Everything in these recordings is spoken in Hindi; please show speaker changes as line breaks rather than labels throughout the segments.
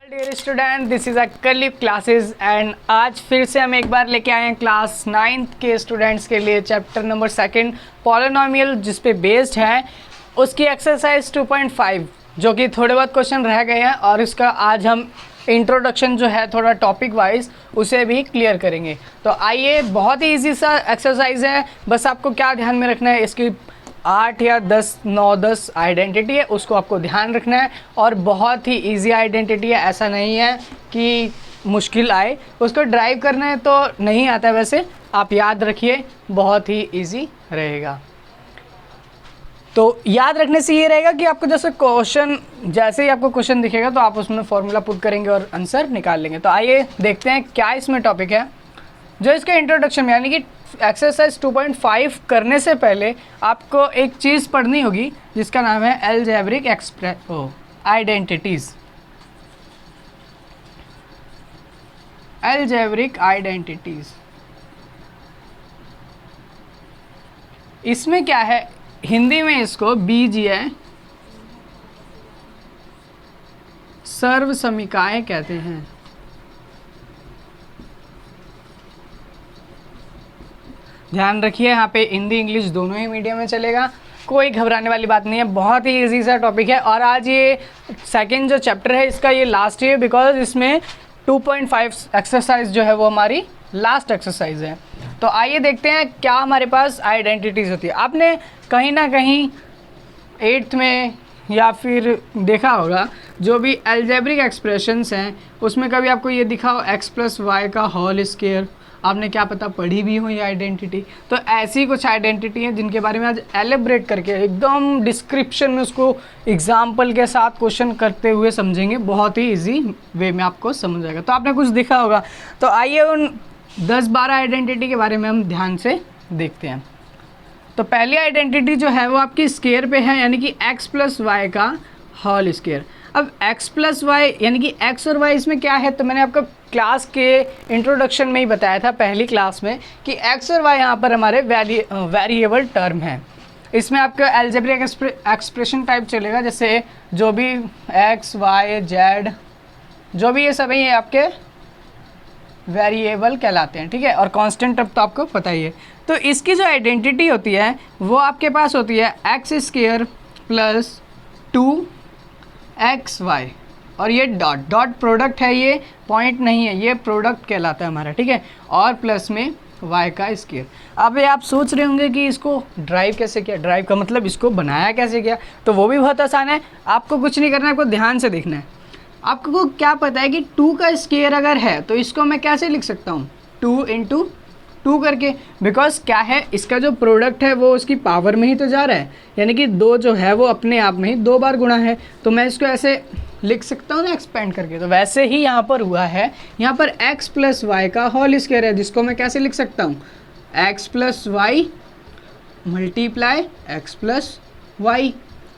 डियर स्टूडेंट, दिस इज़ अकलिप क्लासेस एंड आज फिर से हम एक बार लेके आए हैं क्लास 9th के स्टूडेंट्स के लिए चैप्टर नंबर 2 पॉलिनोमियल जिस पे बेस्ड है उसकी एक्सरसाइज 2.5 जो कि थोड़े बहुत क्वेश्चन रह गए हैं और इसका आज हम इंट्रोडक्शन जो है थोड़ा टॉपिक वाइज उसे भी क्लियर करेंगे। तो आइए, बहुत ही ईजी सा एक्सरसाइज है, बस आपको क्या ध्यान में रखना है, इसकी 8 या 10 9 10 आइडेंटिटी है उसको आपको ध्यान रखना है और बहुत ही इजी आइडेंटिटी है, ऐसा नहीं है कि मुश्किल आए, उसको ड्राइव करना है तो नहीं आता, वैसे आप याद रखिए बहुत ही इजी रहेगा। तो याद रखने से ये रहेगा कि आपको जैसे ही आपको क्वेश्चन दिखेगा तो आप उसमें फॉर्मूला पुट करेंगे और आंसर निकाल लेंगे। तो आइए देखते हैं क्या इसमें टॉपिक है। जो इसके इंट्रोडक्शन में यानी कि एक्सरसाइज 2.5 करने से पहले आपको एक चीज़ पढ़नी होगी जिसका नाम है अलजेब्रिक आइडेंटिटीज़। अलजेब्रिक आइडेंटिटीज़ इसमें क्या है, हिंदी में इसको बीजीय सर्वसमीकाएं कहते हैं। ध्यान रखिए, यहाँ पे हिंदी इंग्लिश दोनों ही मीडियम में चलेगा, कोई घबराने वाली बात नहीं है, बहुत ही इजी सा टॉपिक है। और आज ये सेकंड जो चैप्टर है इसका ये लास्ट है बिकॉज इसमें 2.5 एक्सरसाइज जो है वो हमारी लास्ट एक्सरसाइज है। तो आइए देखते हैं क्या हमारे पास आइडेंटिटीज़ होती है। आपने कहीं ना कहीं 8th में या फिर देखा होगा जो भी अलजेब्रिक एक्सप्रेशंस हैं उसमें कभी आपको ये दिखा हो x + y का होल स्क्वायर, आपने क्या पता पढ़ी भी हो ये आइडेंटिटी। तो ऐसी कुछ आइडेंटिटी हैं जिनके बारे में आज एलेब्रेट करके एकदम डिस्क्रिप्शन में उसको एग्जाम्पल के साथ क्वेश्चन करते हुए समझेंगे, बहुत ही इजी वे में आपको समझ आएगा। तो आपने कुछ देखा होगा, तो आइए उन 10-12 आइडेंटिटी के बारे में हम ध्यान से देखते हैं। तो पहली आइडेंटिटी जो है वो आपकी स्क्वायर पे है, यानी कि x + y का होल स्क्वायर। अब x + y यानी कि x और y इसमें क्या है, तो मैंने आपको क्लास के इंट्रोडक्शन में ही बताया था पहली क्लास में कि x और y यहाँ पर हमारे वेरिएबल टर्म हैं। इसमें आपका अलजेब्रिक एक्सप्रेशन टाइप चलेगा, जैसे जो भी x y z जो भी ये सब है ये आपके वेरिएबल कहलाते हैं, ठीक है। और कांस्टेंट टर्म तो आपको पता ही है। तो इसकी जो आइडेंटिटी होती है वो आपके पास होती है x² + 2xy और ये डॉट प्रोडक्ट है, ये पॉइंट नहीं है, ये प्रोडक्ट कहलाता है हमारा, ठीक है। और प्लस में y का स्क्वायर। अब ये आप सोच रहे होंगे कि इसको ड्राइव कैसे किया, ड्राइव का मतलब इसको बनाया कैसे किया, तो वो भी बहुत आसान है, आपको कुछ नहीं करना है, आपको ध्यान से देखना है। आपको क्या पता है कि 2 का स्क्वायर अगर है तो इसको मैं कैसे लिख सकता हूँ, 2 × 2 करके, बिकॉज क्या है इसका जो प्रोडक्ट है वो उसकी पावर में ही तो जा रहा है, यानी कि 2 जो है वो अपने आप में ही 2 बार गुणा है, तो मैं इसको ऐसे लिख सकता हूँ ना एक्सपेंड करके। तो वैसे ही यहाँ पर हुआ है, यहाँ पर x + y का होल स्क्वायर है जिसको मैं कैसे लिख सकता हूँ, x + y × x + y,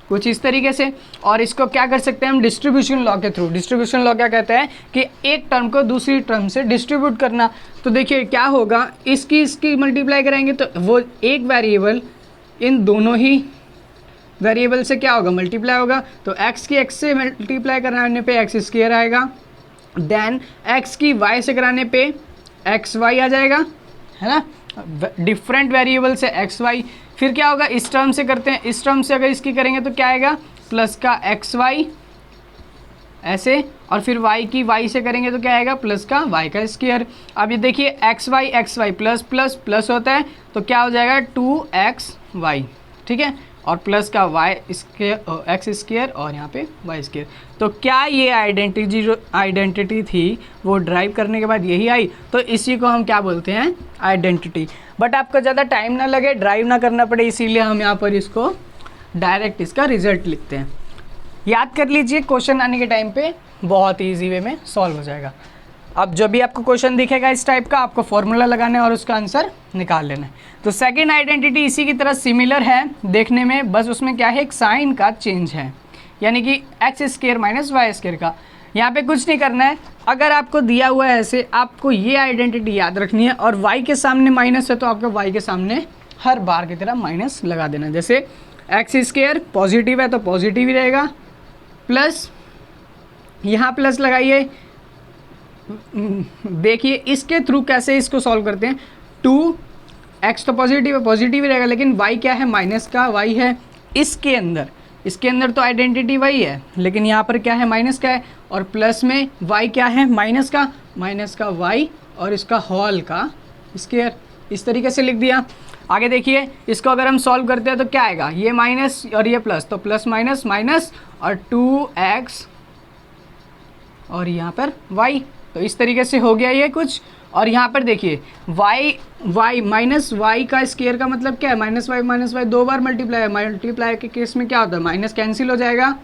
कुछ इस तरीके से। और इसको क्या कर सकते हैं हम, डिस्ट्रीब्यूशन लॉ के थ्रू। डिस्ट्रीब्यूशन लॉ क्या कहते हैं कि एक टर्म को दूसरी टर्म से डिस्ट्रीब्यूट करना। तो देखिए क्या होगा, इसकी मल्टीप्लाई कराएंगे तो वो एक वेरिएबल इन दोनों ही वेरिएबल से क्या होगा, मल्टीप्लाई होगा। तो x की x से मल्टीप्लाई कराने पे x² आएगा, देन x की y से कराने पे xy आ जाएगा, है ना, डिफरेंट वेरिएबल से xy। फिर क्या होगा, इस टर्म से करते हैं, इस टर्म से अगर इसकी करेंगे तो क्या आएगा, प्लस का xy ऐसे, और फिर y की y से करेंगे तो क्या आएगा, प्लस का y का स्क्वायर। अब ये देखिए xy प्लस प्लस प्लस होता है तो क्या हो जाएगा 2xy, ठीक है, और प्लस का x² और यहाँ पे y²। तो क्या ये आइडेंटिटी थी वो ड्राइव करने के बाद यही आई, तो इसी को हम क्या बोलते हैं, आइडेंटिटी। बट आपको ज़्यादा टाइम ना लगे, ड्राइव ना करना पड़े, इसीलिए हम यहाँ पर इसको डायरेक्ट इसका रिजल्ट लिखते हैं। याद कर लीजिए, क्वेश्चन आने के टाइम पे बहुत ईजी वे में सॉल्व हो जाएगा। अब जो भी आपको क्वेश्चन दिखेगा इस टाइप का, आपको फॉर्मूला लगाना है और उसका आंसर निकाल लेना है। तो सेकंड आइडेंटिटी इसी की तरह सिमिलर है देखने में, बस उसमें क्या है, एक साइन का चेंज है, यानी कि x² - y² का। यहाँ पे कुछ नहीं करना है, अगर आपको दिया हुआ है ऐसे, आपको ये आइडेंटिटी याद रखनी है और y के सामने माइनस है तो आपको y के सामने हर बार की तरह माइनस लगा देना। जैसे x² पॉजिटिव है तो पॉजिटिव ही रहेगा, प्लस यहाँ प्लस लगाइए। देखिए इसके थ्रू कैसे इसको सॉल्व करते हैं। 2x तो पॉजिटिव है, पॉजिटिव ही रहेगा, लेकिन y क्या है, माइनस का y है इसके अंदर तो आइडेंटिटी वही है, लेकिन यहाँ पर क्या है, माइनस का है, और प्लस में y क्या है, माइनस का y और इसका होल का स्क्वायर। इस तरीके से लिख दिया। आगे देखिए इसको अगर हम सॉल्व करते हैं तो क्या आएगा, ये माइनस और ये प्लस, तो प्लस माइनस माइनस और 2x और यहाँ पर y, तो इस तरीके से हो गया ये कुछ। और यहाँ पर देखिए y माइनस वाई का स्क्वायर का मतलब क्या है, माइनस वाई दो बार मल्टीप्लाई के केस में क्या होता है, माइनस कैंसिल हो जाएगा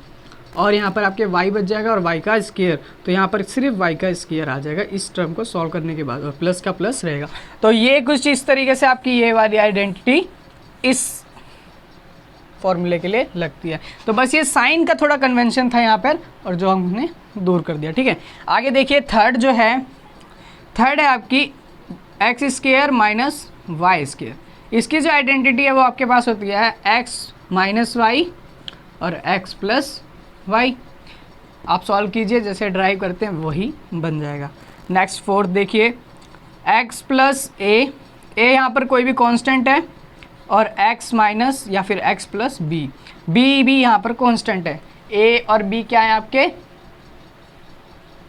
और यहाँ पर आपके y बच जाएगा और y का स्क्वायर, तो यहाँ पर सिर्फ y का स्क्वायर आ जाएगा इस टर्म को सॉल्व करने के बाद, और प्लस का प्लस रहेगा। तो ये कुछ इस तरीके से आपकी ये वाली आइडेंटिटी इस फॉर्मूले के लिए लगती है। तो बस ये साइन का थोड़ा कन्वेंशन था यहाँ पर, और जो हमने दूर कर दिया। ठीक है, आगे देखिए थर्ड है आपकी X square minus Y square. इसकी जो आइडेंटिटी है वो आपके पास होती है एक्स माइनस वाई और एक्स प्लस वाई। आप सॉल्व कीजिए, जैसे ड्राइव करते हैं वही बन जाएगा। नेक्स्ट फोर्थ देखिए एक्स प्लस ए यहाँ पर कोई भी कांस्टेंट है, और x माइनस या फिर x प्लस बी भी यहाँ पर कांस्टेंट है। a और b क्या है आपके,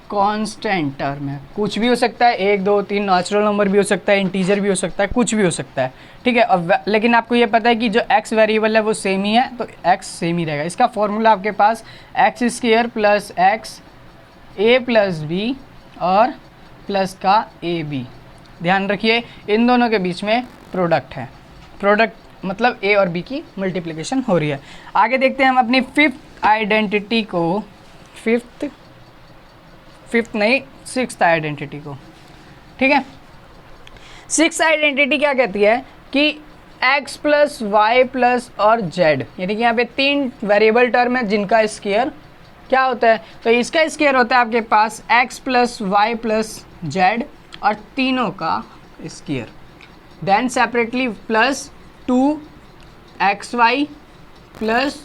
कांस्टेंट टर्म है, कुछ भी हो सकता है, 1 2 3 नेचुरल नंबर भी हो सकता है, इंटीजर भी हो सकता है, कुछ भी हो सकता है। ठीक है, अब लेकिन आपको ये पता है कि जो x वेरिएबल है वो सेम ही है, तो x सेम ही रहेगा। इसका फॉर्मूला आपके पास एक्स स्क्वायर प्लस एक्स ए प्लस बी और प्लस का ए बी। ध्यान रखिए इन दोनों के बीच में प्रोडक्ट है, प्रोडक्ट मतलब a और b की मल्टीप्लिकेशन हो रही है। आगे देखते हैं हम अपनी फिफ्थ आइडेंटिटी को, सिक्स्थ आइडेंटिटी को। ठीक है, सिक्स्थ आइडेंटिटी क्या कहती है कि x प्लस वाई प्लस और z, यानी कि यहाँ पे 3 वेरिएबल टर्म है जिनका स्क्वायर क्या होता है, तो इसका स्क्वायर होता है आपके पास x plus Y plus z और तीनों का square, then separately plus 2xy plus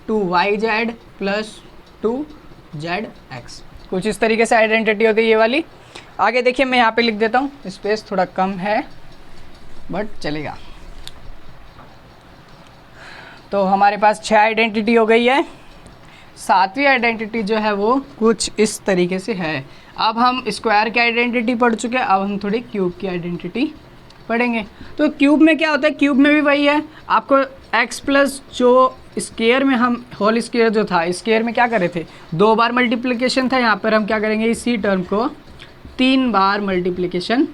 2yz plus 2zx। कुछ इस तरीके से आइडेंटिटी होती है ये वाली। आगे देखिए मैं यहाँ पे लिख देता हूँ, स्पेस थोड़ा कम है बट चलेगा। तो हमारे पास 6 आइडेंटिटी हो गई है। 7वीं आइडेंटिटी जो है वो कुछ इस तरीके से है। अब हम स्क्वायर की आइडेंटिटी पढ़ चुके हैं, अब हम थोड़ी क्यूब की आइडेंटिटी पढ़ेंगे। तो क्यूब में क्या होता है, क्यूब में भी वही है, आपको x प्लस जो स्क्वायर में हम होल स्क्वायर जो था, स्क्वायर में क्या करे थे, 2 बार मल्टीप्लिकेशन था, यहाँ पर हम क्या करेंगे इसी टर्म को 3 बार मल्टीप्लिकेशन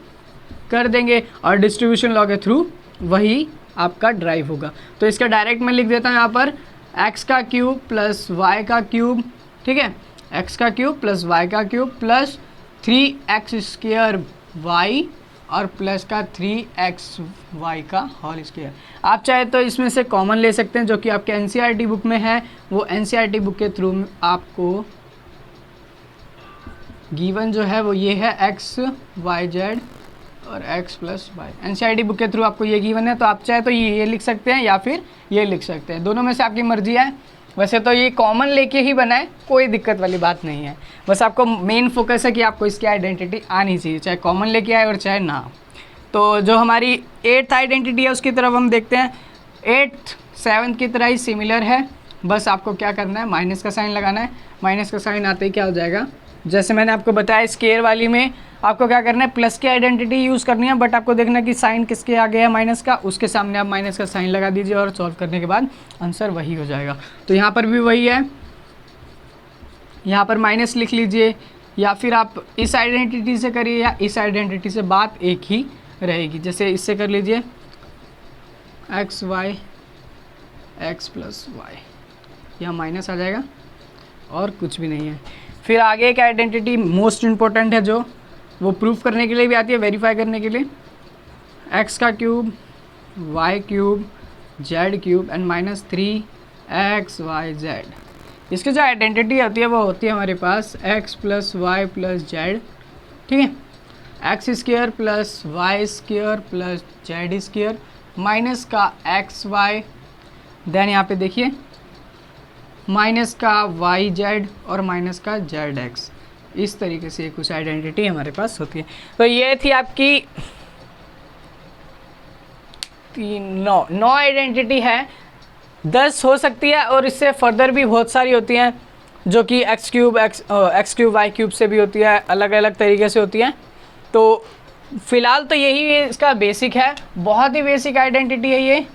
कर देंगे और डिस्ट्रीब्यूशन लॉ के थ्रू वही आपका ड्राइव होगा। तो इसका डायरेक्ट मैं लिख देता हूँ यहाँ पर x का क्यूब प्लस y का क्यूब, ठीक है, x का क्यूब प्लस y का cube plus 3x square y और प्लस का 3xy का होल स्क्वायर। आप चाहे तो इसमें से कॉमन ले सकते हैं, जो कि आपके एनसीईआरटी बुक में है, वो एनसीईआरटी बुक के थ्रू आपको गिवन जो है वो ये है x y z और x plus y. NCERT book के थ्रू आपको ये गिवन है, तो आप चाहे तो ये लिख सकते हैं या फिर ये लिख सकते हैं, दोनों में से आपकी मर्जी है। वैसे तो ये कॉमन लेके ही बनाए, कोई दिक्कत वाली बात नहीं है, बस आपको मेन फोकस है कि आपको इसकी आइडेंटिटी आनी चाहिए, चाहे कॉमन लेके आए और चाहे ना। तो जो हमारी 8th आइडेंटिटी है उसकी तरफ हम देखते हैं। 8th 7th की तरह ही सिमिलर है, बस आपको क्या करना है, माइनस का साइन लगाना है। माइनस का साइन आते ही क्या हो जाएगा, जैसे मैंने आपको बताया स्क्वायर वाली में आपको क्या करना है, प्लस की आइडेंटिटी यूज़ करनी है, बट आपको देखना है कि साइन किसके आगे है, माइनस का, उसके सामने आप माइनस का साइन लगा दीजिए और सॉल्व करने के बाद आंसर वही हो जाएगा। तो यहाँ पर भी वही है, यहाँ पर माइनस लिख लीजिए, या फिर आप इस आइडेंटिटी से करिए या इस आइडेंटिटी से, बात एक ही रहेगी। जैसे इससे कर लीजिए x y x plus y, यहाँ माइनस आ जाएगा और कुछ भी नहीं है। फिर आगे एक आइडेंटिटी मोस्ट इम्पोर्टेंट है, जो वो प्रूफ करने के लिए भी आती है, वेरीफाई करने के लिए, एक्स का cube y cube z cube and minus 3xyz। इसकी जो आइडेंटिटी होती है वो होती है हमारे पास x plus Y plus z, ठीक है, x square plus y square plus z square minus का xy, देन यहाँ पे देखिए माइनस का वाई जेड और माइनस का जेड एक्स, इस तरीके से कुछ आइडेंटिटी हमारे पास होती है। तो ये थी आपकी 9 आइडेंटिटी है, 10 हो सकती है और इससे फर्दर भी बहुत सारी होती हैं जो कि एक्स क्यूब वाई क्यूब से भी होती है, अलग अलग तरीके से होती हैं। तो फ़िलहाल तो यही इसका बेसिक है, बहुत ही बेसिक आइडेंटिटी है ये,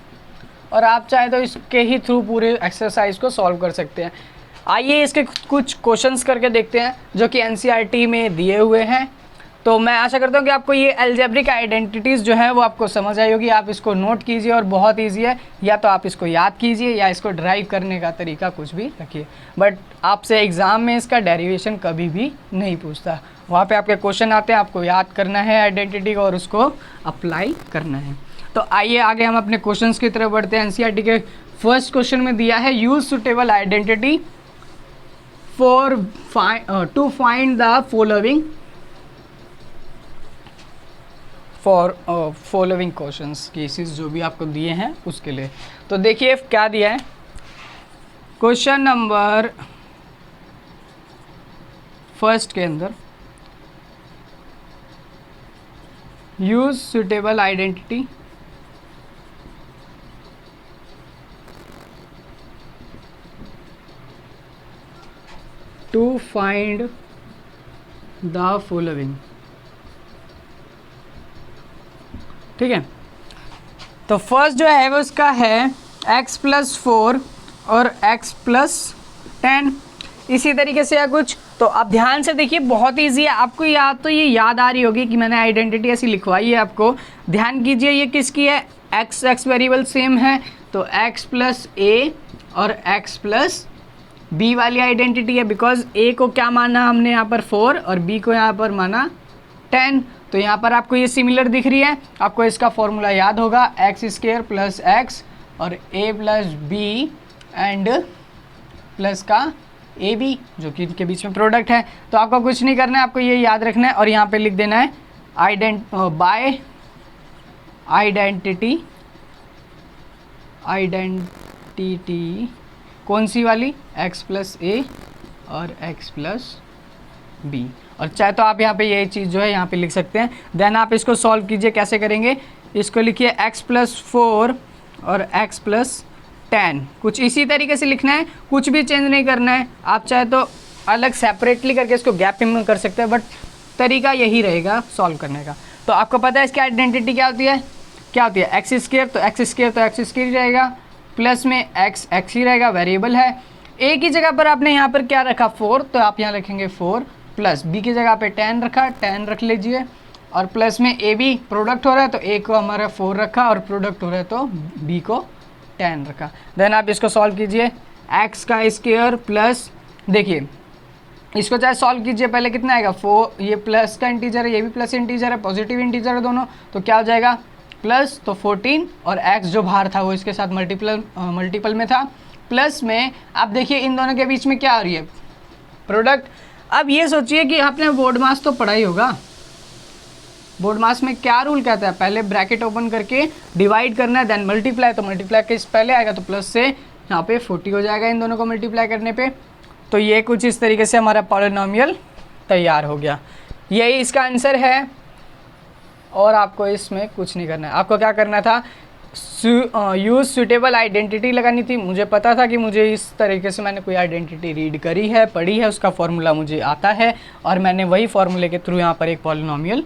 और आप चाहे तो इसके ही थ्रू पूरे एक्सरसाइज को सॉल्व कर सकते हैं। आइए इसके कुछ क्वेश्चंस करके देखते हैं जो कि एनसीईआरटी में दिए हुए हैं। तो मैं आशा करता हूँ कि आपको ये अलजेब्रिक आइडेंटिटीज़ जो है वो आपको समझ आई होगी। आप इसको नोट कीजिए और बहुत ईजी है, या तो आप इसको याद कीजिए या इसको ड्राइव करने का तरीका कुछ भी रखिए, बट आपसे एग्ज़ाम में इसका डेरिवेशन कभी भी नहीं पूछता। वहाँ पे आपके क्वेश्चन आते हैं, आपको याद करना है आइडेंटिटी को और उसको अप्लाई करना है। तो आइए आगे हम अपने क्वेश्चंस की तरफ बढ़ते हैं। एनसीईआरटी के फर्स्ट क्वेश्चन में दिया है use suitable identity for to find the following questions, cases जो भी आपको दिए हैं उसके लिए। तो देखिए क्या दिया है, क्वेश्चन नंबर फर्स्ट के अंदर use suitable identity to find the following. ठीक है, तो फर्स्ट जो है वो उसका है x+4 और x+10, इसी तरीके से या कुछ। तो आप ध्यान से देखिए, बहुत इजी है, आपको तो ये याद आ रही होगी कि मैंने आइडेंटिटी ऐसी लिखवाई है आपको। ध्यान कीजिए ये किसकी है, x वेरिएबल सेम है तो x+a और x+b वाली आइडेंटिटी है, बिकॉज a को क्या माना हमने यहाँ पर 4 और b को यहाँ पर माना 10। तो यहाँ पर आपको ये सिमिलर दिख रही है, आपको इसका फॉर्मूला याद होगा, x² + x और a + b एंड प्लस का ab, जो कि इनके बीच में प्रोडक्ट है। तो आपको कुछ नहीं करना है, आपको ये याद रखना है और यहाँ पे लिख देना है बाय आइडेंटिटी कौन सी वाली, x+a और x+b। और चाहे तो आप यहाँ पे ये चीज़ जो है यहाँ पे लिख सकते हैं। देन आप इसको सॉल्व कीजिए, कैसे करेंगे, इसको लिखिए x+4 और x+10, कुछ इसी तरीके से लिखना है, कुछ भी चेंज नहीं करना है। आप चाहे तो अलग सेपरेटली करके इसको गैपिंग में कर सकते हैं, बट तरीका यही रहेगा सॉल्व करने का। तो आपको पता है इसकी आइडेंटिटी क्या होती है, x² तो x² ही रहेगा, प्लस में x ही रहेगा, वेरिएबल है। एक ही जगह पर आपने यहाँ पर क्या रखा 4, तो आप यहाँ रखेंगे 4, प्लस b की जगह पे 10 रखा, 10 रख लीजिए, और प्लस में ab प्रोडक्ट हो रहा है तो a को हमारा 4 रखा और प्रोडक्ट हो रहा है तो b को 10 रखा। देन आप इसको सॉल्व कीजिए, x² प्लस, देखिए इसको चाहे सॉल्व कीजिए, पहले कितना आएगा 4, ये प्लस का इंटीजर है, ये भी प्लस इंटीजर है, पॉजिटिव इंटीजर है दोनों, तो क्या हो जाएगा प्लस, तो 14 और x जो बाहर था वो इसके साथ मल्टीपल में था, प्लस में आप देखिए इन दोनों के बीच में क्या आ रही है, प्रोडक्ट। अब ये सोचिए कि आपने बोर्ड मास तो पढ़ा ही होगा, बोर्ड मास में क्या रूल कहता है, पहले ब्रैकेट ओपन करके डिवाइड करना है, देन मल्टीप्लाई, तो मल्टीप्लाई के पहले आएगा तो प्लस से यहाँ पे 40 हो जाएगा इन दोनों को मल्टीप्लाई करने पे। तो ये कुछ इस तरीके से हमारा पॉलिनोमियल तैयार हो गया, यही इसका आंसर है। और आपको इसमें कुछ नहीं करना है, आपको क्या करना था, यूज सुटेबल आइडेंटिटी लगानी थी। मुझे पता था कि मुझे इस तरीके से मैंने कोई आइडेंटिटी रीड करी है, पढ़ी है, उसका फॉर्मूला मुझे आता है और मैंने वही फॉर्मूले के थ्रू यहाँ पर एक पॉलिनोमियल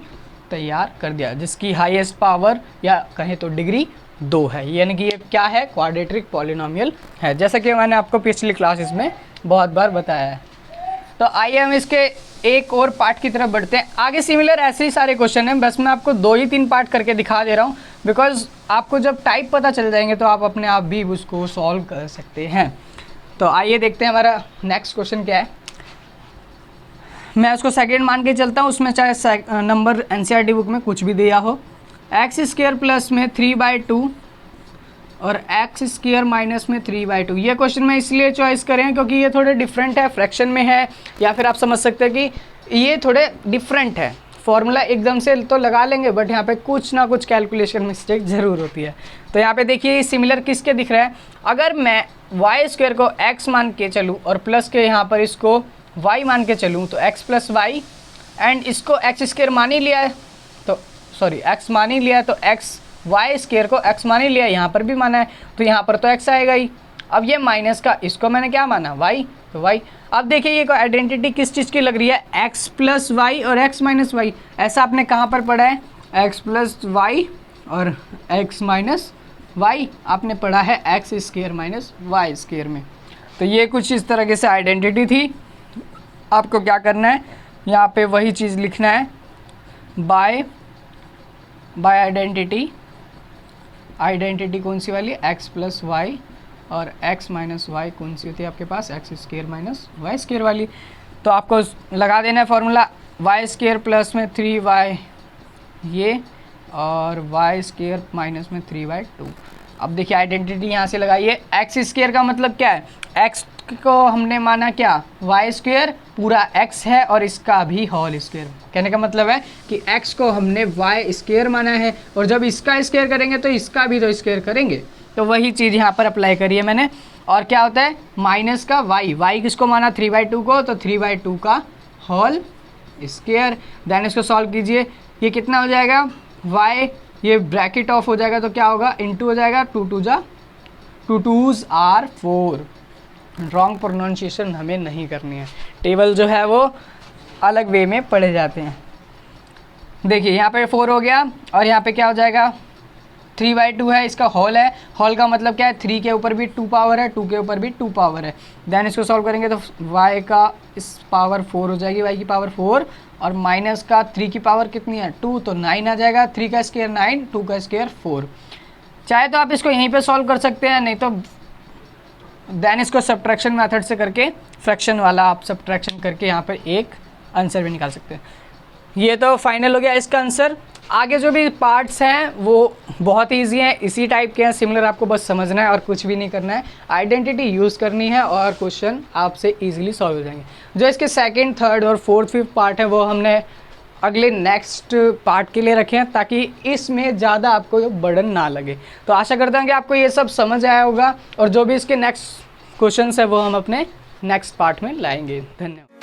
तैयार कर दिया जिसकी हाईएस्ट पावर या कहें तो डिग्री 2 है, यानी कि ये क्या है, क्वाड्रेटिक पॉलिनोमियल है, जैसा कि मैंने आपको पिछली क्लासेस में बहुत बार बताया है। तो आइए हम इसके एक और पार्ट की तरफ बढ़ते हैं। आगे सिमिलर ऐसे ही सारे क्वेश्चन हैं, बस मैं आपको 2 ही 3 पार्ट करके दिखा दे रहा हूँ, बिकॉज आपको जब टाइप पता चल जाएंगे तो आप अपने आप भी उसको सॉल्व कर सकते हैं। तो आइए देखते हैं हमारा नेक्स्ट क्वेश्चन क्या है। मैं उसको सेकेंड मान के चलता हूँ, उसमें चाहे नंबर एनसीईआरटी बुक में कुछ भी दिया हो। x² प्लस में 3/2 और x² माइनस में 3/2। ये क्वेश्चन मैं इसलिए चॉइस करें क्योंकि ये थोड़े डिफरेंट है, फ्रैक्शन में है, या फिर आप समझ सकते हैं कि ये थोड़े डिफरेंट है, फॉर्मूला एकदम से तो लगा लेंगे, बट यहाँ पे कुछ ना कुछ कैलकुलेशन मिस्टेक ज़रूर होती है। तो यहाँ पे देखिए सिमिलर किसके दिख रहा है, अगर मैं वाई स्क्वायर को एक्स मान के चलूँ और प्लस के यहाँ पर इसको वाई मान के चलूँ, तो एक्स प्लस वाई, एंड इसको एक्स स्क्वायर मान ही लिया है, तो सॉरी एक्स मान ही लिया है, तो एक्स वाई स्क्वायर को एक्स मान ही लिया है, यहाँ पर भी माना है, तो यहाँ पर तो एक्स आएगा ही। अब ये माइनस का इसको मैंने क्या माना, वाई, तो वाई। अब देखिए ये को आइडेंटिटी किस चीज़ की लग रही है, एक्स प्लस वाई और एक्स माइनस वाई। ऐसा आपने कहाँ पर पढ़ा है, एक्स प्लस वाई और एक्स माइनस वाई आपने पढ़ा है x square minus Y square में। तो ये कुछ इस तरीके से आइडेंटिटी थी। आपको क्या करना है, यहाँ पे वही चीज़ लिखना है, बाय आइडेंटिटी। आइडेंटिटी कौन सी वाली, एक्स प्लस वाई और एक्स माइनस वाई कौन सी होती है आपके पास, X square minus Y square वाली। तो आपको लगा देना है फॉर्मूला, वाई स्क्वायर प्लस में 3y ये, और वाई स्क्वायर माइनस में 3y2। अब देखिए आइडेंटिटी यहाँ से लगाइए, एक्स स्क्वायर का मतलब क्या है, एक्स को हमने माना क्या, वाई स्क्वायर पूरा एक्स है और इसका भी होल स्क्वायर। कहने का मतलब है कि एक्स को हमने वाई स्क्वायर माना है, और जब इसका स्क्वायर करेंगे तो इसका भी तो स्क्वायर करेंगे। तो वही चीज़ यहाँ पर अप्लाई करिए मैंने। और क्या होता है, माइनस का वाई किसको माना, 3/2 को, तो 3/2 का होल स्क्वायर। देन इसको सॉल्व कीजिए, ये कितना हो जाएगा, वाई ये ब्रैकेट ऑफ हो जाएगा तो क्या होगा, इंटू हो जाएगा, 2 2s आर 4। रॉन्ग प्रोनाउंसिएशन हमें नहीं करनी है, टेबल जो है वो अलग वे में पढ़े जाते हैं। देखिए यहाँ पे 4 हो गया, और यहाँ पे क्या हो जाएगा, 3/2 है, इसका होल है, होल का मतलब क्या है, 3 के ऊपर भी 2 पावर है, 2 के ऊपर भी 2 पावर है। देन इसको सॉल्व करेंगे तो y का इस पावर 4 हो जाएगी, y की पावर 4, और माइनस का 3 की पावर कितनी है, 2, तो 9 आ जाएगा। 3 का स्क्वायर 9, 2 का स्क्वायर 4। चाहे तो आप इसको यहीं पे सॉल्व कर सकते हैं, नहीं तो देन इसको सब्ट्रैक्शन मेथड से करके, फ्रैक्शन वाला आप सब्ट्रैक्शन करके यहाँ पर एक आंसर भी निकाल सकते हैं। ये तो फाइनल हो गया इसका आंसर। आगे जो भी पार्ट्स हैं वो बहुत ईजी हैं, इसी टाइप के हैं, सिमिलर आपको बस समझना है और कुछ भी नहीं करना है, आइडेंटिटी यूज़ करनी है और क्वेश्चन आपसे इजीली सॉल्व हो जाएंगे। जो इसके सेकंड, थर्ड और फोर्थ, फिफ्थ पार्ट है वो हमने अगले नेक्स्ट पार्ट के लिए रखे हैं, ताकि इसमें ज़्यादा आपको बर्डन ना लगे। तो आशा करता हूँ कि आपको ये सब समझ आया होगा, और जो भी इसके नेक्स्ट क्वेश्चंस है वो हम अपने नेक्स्ट पार्ट में लाएंगे। धन्यवाद।